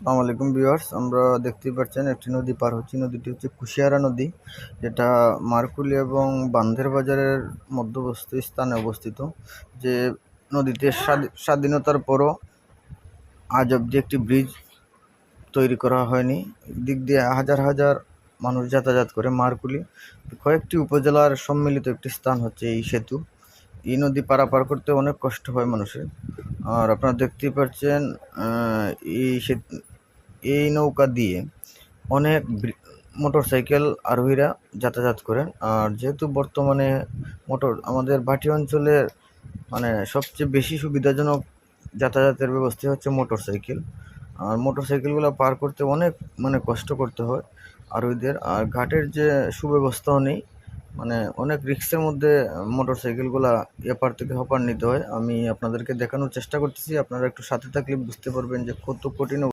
আসসালামু আলাইকুম ভিউয়ার্স, আমরা দেখতেই পাচ্ছেন একটি নদী পার হচ্ছি। নদীটি হচ্ছে কুশিয়ারা নদী, যেটা মারকুলি এবং বান্দের বাজারের মধ্যবর্তী স্থানে অবস্থিত। যে নদীতে স্বাধীনতার পরও আজ অবধি একটি ব্রিজ তৈরি করা হয়নি। দিক দিয়ে হাজার হাজার মানুষ যাতায়াত করে। মারকুলি কয়েকটি উপজেলার সম্মিলিত একটি স্থান হচ্ছে এই সেতু। এই নদী পারাপার করতে অনেক কষ্ট হয় মানুষের। আর আপনারা দেখতেই পাচ্ছেন এই সেতু, এই নৌকা দিয়ে অনেক মোটরসাইকেল আরোহীরা যাতায়াত করেন। আর যেহেতু বর্তমানে আমাদের ভাটি অঞ্চলের সবচেয়ে বেশি সুবিধাজনক যাতায়াতের ব্যবস্থা হচ্ছে মোটরসাইকেল। আর মোটরসাইকেলগুলো পার করতে অনেক কষ্ট করতে হয় আরোহীদের। আর ঘাটের যে সুব্যবস্থাও নেই, অনেক রিস্কের মধ্যে মোটরসাইকেলগুলা এপার থেকে ওপার নিতে হয়। আমি আপনাদেরকে দেখানোর চেষ্টা করতেছি, আপনারা একটু সাথে থাকলে বুঝতে পারবেন যে কত কঠিন